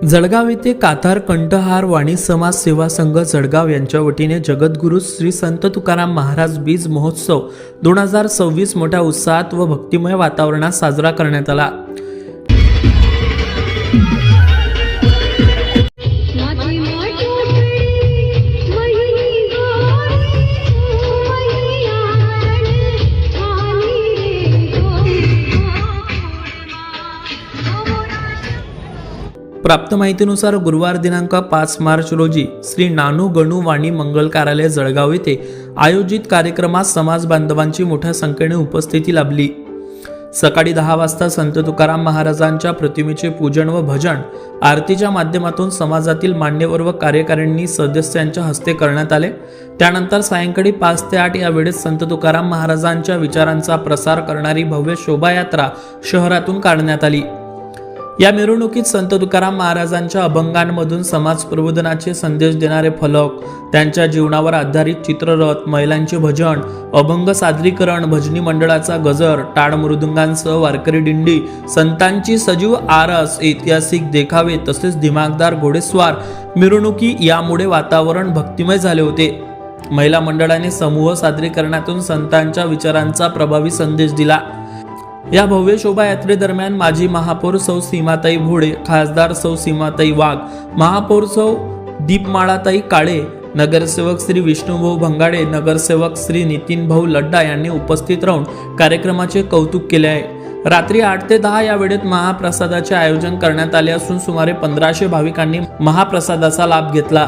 जळगाव येथे काथार कंठहार वाणी समाज सेवा संघ जळगाव यांच्या वतीने जगद्गुरू श्री संत तुकाराम महाराज बीज महोत्सव 2026 मोठ्या उत्साहात व भक्तिमय वातावरणात साजरा करण्यात आला। प्राप्त माहितीनुसार गुरुवार दिनांक 5 मार्च रोजी श्री नानू गणू वाणी मंगल कार्यालय जळगाव येथे आयोजित कार्यक्रमात समाज बांधवांची मोठ्या संख्येने उपस्थिती लाभली। सकाळी 10 वाजता संत तुकाराम महाराजांच्या प्रतिमेचे पूजन व भजन आरतीच्या माध्यमातून समाजातील मान्यवर व कार्यकारिणी सदस्यांच्या हस्ते करण्यात आले। त्यानंतर सायंकाळी 5 ते 8 या वेळेत संत तुकाराम महाराजांच्या विचारांचा प्रसार करणारी भव्य शोभायात्रा शहरातून काढण्यात आली। या मिरवणुकीत संत तुकाराम महाराजांच्या अभंगांमधून समाज प्रबोधनाचे संदेश देणारे फलक, त्यांच्या जीवनावर आधारित चित्ररथ, महिलांचे भजन, अभंग सादरीकरण, भजनी मंडळाचा गजर, टाळ मृदुंगांसह वारकरी दिंडी, संतांची सजीव आरस, ऐतिहासिक देखावे तसेच दिमागदार घोडेस्वार मिरवणुकी यामुळे वातावरण भक्तिमय झाले होते। महिला मंडळाने समूह सादरीकरणातून संतांच्या विचारांचा प्रभावी संदेश दिला। या भव्य शोभायात्रेदरम्यान माजी महापौर सौ सीमाताई भोळे, खासदार सौ सीमाताई वाघ, महापौर सौ दीपमाळाताई काळे, नगरसेवक श्री विष्णुभाऊ भंगाडे, नगरसेवक श्री नितीन भाऊ लड्डा यांनी उपस्थित राहून कार्यक्रमाचे कौतुक केले आहे। रात्री 8 ते 10 या वेळेत महाप्रसादाचे आयोजन करण्यात आले असून सुमारे 1500 भाविकांनी महाप्रसादाचा लाभ घेतला।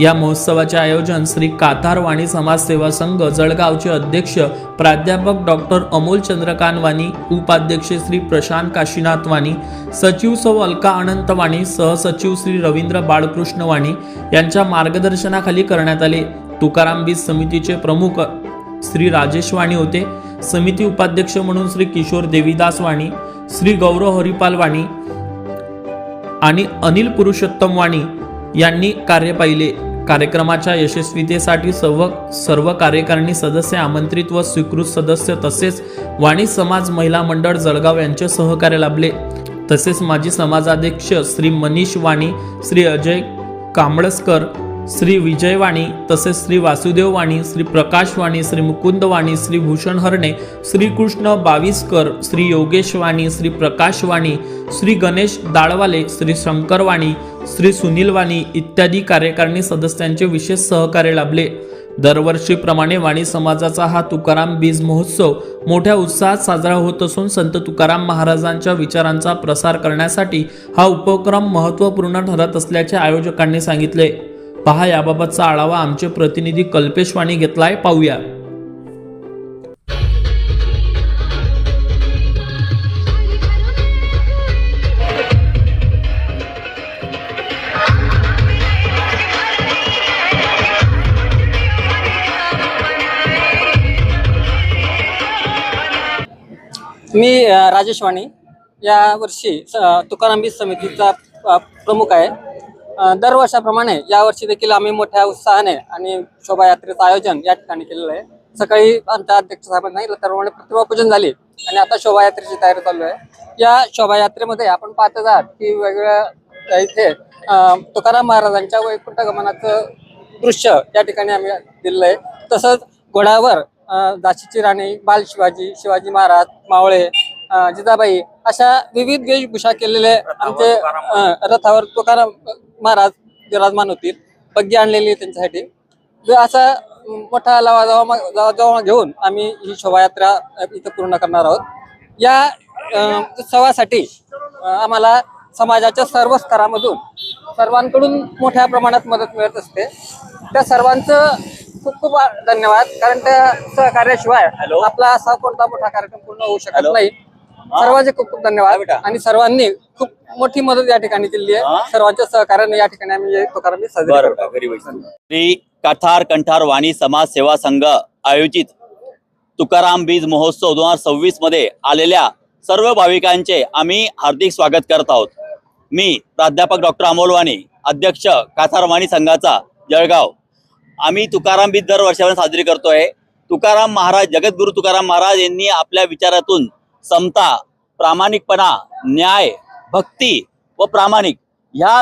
या महोत्सवाचे आयोजन श्री काथार वाणी समाज सेवा संघ जळगावचे अध्यक्ष प्राध्यापक डॉक्टर अमोल चंद्रकांत वाणी, उपाध्यक्ष श्री प्रशांत काशीनाथ वाणी, सचिव सौ अलका अनंत वाणी, सहसचिव श्री रवींद्र बाळकृष्ण वाणी यांच्या मार्गदर्शनाखाली करण्यात आले। तुकाराम बीज समितीचे प्रमुख श्री राजेश वाणी होते। समिती उपाध्यक्ष म्हणून श्री किशोर देवीदास वाणी, श्री गौरव हरिपाल वाणी आणि अनिल पुरुषोत्तम वाणी यांनी कार्य पाहिले। कार्यक्रमाच्या यशस्वीतेसाठी सर्व कार्यकारिणी सदस्य, आमंत्रित व स्वीकृत सदस्य तसेच वाणी समाज महिला मंडळ जळगाव यांचे सहकार्य लाभले। तसेच माजी समाजाध्यक्ष श्री मनीष वाणी, श्री अजय कांबळस्कर, श्री विजय वाणी तसेच श्री वासुदेव वाणी, श्री प्रकाश वाणी, श्री मुकुंद वाणी, श्री भूषण हरणे, श्री कृष्ण बाविस्कर, श्री योगेश वाणी, श्री प्रकाश वाणी, श्री गणेश दाळवाले, श्री शंकर वाणी, श्री सुनील वाणी इत्यादी कार्यकारिणी सदस्यांचे विशेष सहकार्य लाभले। दरवर्षीप्रमाणे वाणी समाजाचा हा तुकाराम बीज महोत्सव मोठ्या उत्साहात साजरा होत असून संत तुकाराम महाराजांच्या विचारांचा प्रसार करण्यासाठी हा उपक्रम महत्त्वपूर्ण ठरत असल्याचे आयोजकांनी सांगितले। पहा याबाबतचा आढावा आमचे प्रतिनिधी कल्पेश वाणी घेतलाय, पाहूया। मी राजेश वाणी या वर्षी तुकाराम बीज समितीचा प्रमुख आहे। दरवर्षाप्रमाणे यावर्षी देखील आम्ही मोठ्या उत्साहाने आणि शोभायात्रेचं आयोजन या ठिकाणी केलेलं आहे। सकाळी आमच्या अध्यक्ष साहेबांनी त्याप्रमाणे प्रतिमा पूजन झाली आणि आता शोभायात्रेची तयारी चालू आहे। या शोभायात्रेमध्ये आपण पाहत आहात की वेगवेगळ्या इथे तुकाराम महाराजांच्या वैकुंठ गमनाचं दृश्य या ठिकाणी आम्ही दिलेलं आहे। तसंच घोड्यावर झाशीची राणी, बाल शिवाजी, शिवाजी महाराज, मावळे, जिजाबाई अशा विविध वेशभूषा केलेले आमचे रथावर तुकाराम महाराज विराजमान होतील। बग्गी आणलेली त्यांच्यासाठी असा मोठा लावा घेऊन आम्ही ही शोभायात्रा इथं पूर्ण करणार आहोत। या उत्सवासाठी आम्हाला समाजाच्या सर्व स्तरामधून सर्वांकडून मोठ्या प्रमाणात मदत मिळत असते। त्या सर्वांचं खूप खूप धन्यवाद, कारण त्या सहकार्याशिवाय आपला असा कोणता मोठा कार्यक्रम पूर्ण होऊ शकत नाही। सर्वांचे खूप खूप धन्यवाद आणि सर्वांनी खूप मोठी मदत या ठिकाणी केली आहे। सर्वांच्या सहकार्याने या ठिकाणी आम्ही तुकाराम बीज साजरे करतो। श्री काथार कंठार वाणी समाज सेवा संघ आयोजित तुकाराम बीज महोत्सव 2026 मध्ये आलेल्या सर्व भाविकांचे आम्ही हार्दिक स्वागत करत आहोत। मी प्राध्यापक डॉक्टर अमोल वाणी, अध्यक्ष काथार वाणी संघाचा जळगाव। आम्ही तुकाराम बीज दरवर्षावर साजरी करतोय। तुकाराम महाराज, जगद्गुरू तुकाराम महाराज यांनी आपल्या विचारातून समता, प्रामाणिकपणा, न्याय, भक्ती व प्रामाणिक ह्या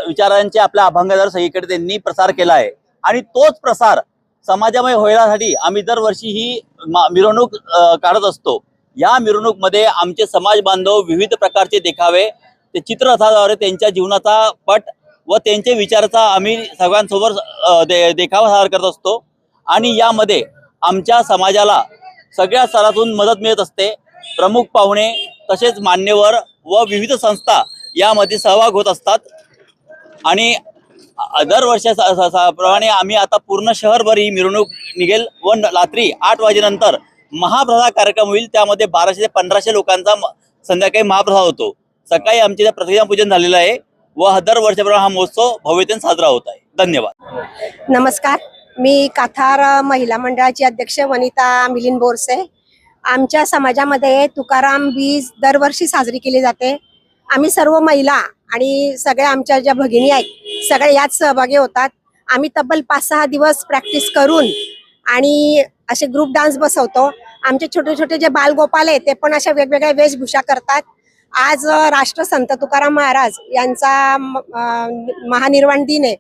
विचारांचे आपल्या अभंगावर सगळीकडे त्यांनी प्रसार केला आहे आणि तोच प्रसार समाजामय होण्यासाठी आम्ही दरवर्षी ही मिरवणूक काढत असतो। या मिरवणूकमध्ये आमचे समाज बांधव विविध प्रकारचे देखावे, ते चित्ररथाद्वारे त्यांच्या जीवनाचा पट व त्यांचे विचाराचा आम्ही सगळ्यांसोबत देखावा सादर करत असतो आणि यामध्ये आमच्या समाजाला सगळ्या स्तरातून मदत मिळत असते। प्रमुख पाहुणे तसेच मान्यवर व विविध संस्था यामध्ये सहभाग होत असतात आणि दरवर्षाप्रमाणे आम्ही आता पूर्ण शहरभर ही मिरवणूक निघेल व रात्री 8 वाजेनंतर महाप्रसाद कार्यक्रम होईल। त्यामध्ये 1200 ते 1500 लोकांचा संध्याकाळी महाप्रसाद होतो। सकाळी आमचे प्रतिज्ञा पूजन झालेलं आहे व दरवर्षाप्रमाणे हा महोत्सव भव्यतेने साजरा होत आहे। धन्यवाद। नमस्कार, मी काथार महिला मंडळाची अध्यक्ष वनिता मिलिंद बोरसे। आमच्या समाजामध्ये तुकाराम बीज दरवर्षी साजरी केली जाते। आम्ही सर्व महिला आणि सगळ्या आमच्या ज्या भगिनी आहेत सगळे यात सहभागी होतात। आम्ही तब्बल 5-6 दिवस प्रॅक्टिस करून आणि असे ग्रुप डान्स बसवतो। आमचे छोटे छोटे जे बालगोपाल आहेत ते पण अशा वेगवेगळ्या वेशभूषा करतात। आज राष्ट्रसंत तुकाराम महाराज यांचा महानिर्वाण दिन आहे।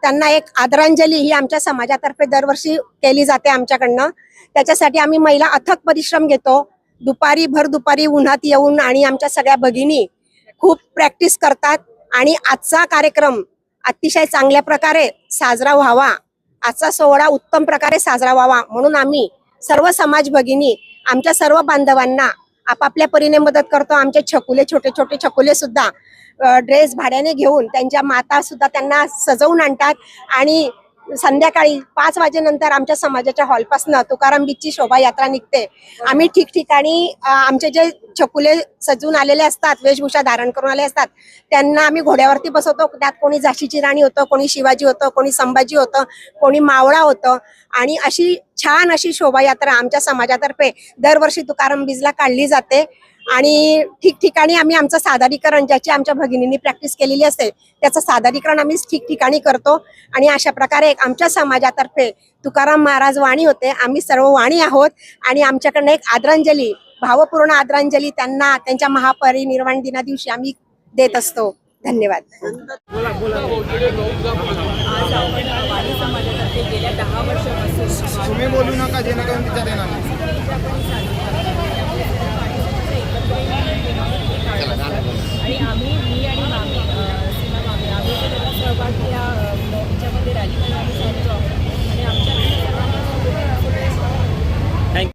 त्यांना एक आदरांजली ही आमच्या समाजातर्फे दरवर्षी केली जाते आमच्याकडनं। त्याच्यासाठी आम्ही महिला अथक परिश्रम घेतो। भर दुपारी उन्हात येऊन आणि आमच्या सगळ्या भगिनी खूप प्रॅक्टिस करतात आणि आजचा कार्यक्रम अतिशय चांगल्या प्रकारे साजरा व्हावा, आजचा सोहळा उत्तम प्रकारे साजरा व्हावा म्हणून आम्ही सर्व समाज भगिनी आमच्या सर्व बांधवांना आपापल्या परीने मदत करतो। आमचे छकुले, छोटे छोटे छकुले सुद्धा ड्रेस भाड्याने घेऊन त्यांच्या माता सुद्धा त्यांना सजवून आणतात आणि संध्याकाळी 5 वाजेनंतर आमच्या समाजाच्या हॉलपासून तुकाराम बीजची शोभायात्रा निघते। आम्ही ठिकठिकाणी आमचे जे छकुले सजून आलेले असतात, वेशभूषा धारण करून आले असतात, त्यांना आम्ही घोड्यावरती बसवतो। त्यात कोणी झाशीची राणी होतं, कोणी शिवाजी होतं, कोणी संभाजी होतं, कोणी मावळा होतं आणि अशी छान अशी शोभायात्रा आमच्या समाजातर्फे दरवर्षी तुकाराम बीजला काढली जाते आणि ठिकठिकाणी आम्ही आमचं सादरीकरण, ज्याची आमच्या भगिनींनी प्रॅक्टिस केलेली असते त्याचं सादरीकरण आम्ही ठिकठिकाणी करतो आणि अशा प्रकारे आमच्या समाजातर्फे तुकाराम महाराज वाणी होते। आम्ही सर्व वाणी आहोत आणि आमच्याकडनं एक आदरांजली, भावपूर्ण आदरांजली त्यांना त्यांच्या महापरिनिर्वाण दिना दिवशी आम्ही देत असतो। धन्यवाद। आज आपण वाणी समाजातर्फे गेल्या 10 वर्षापासून तुम्ही बोलू नका, जे नका तिच्या देणार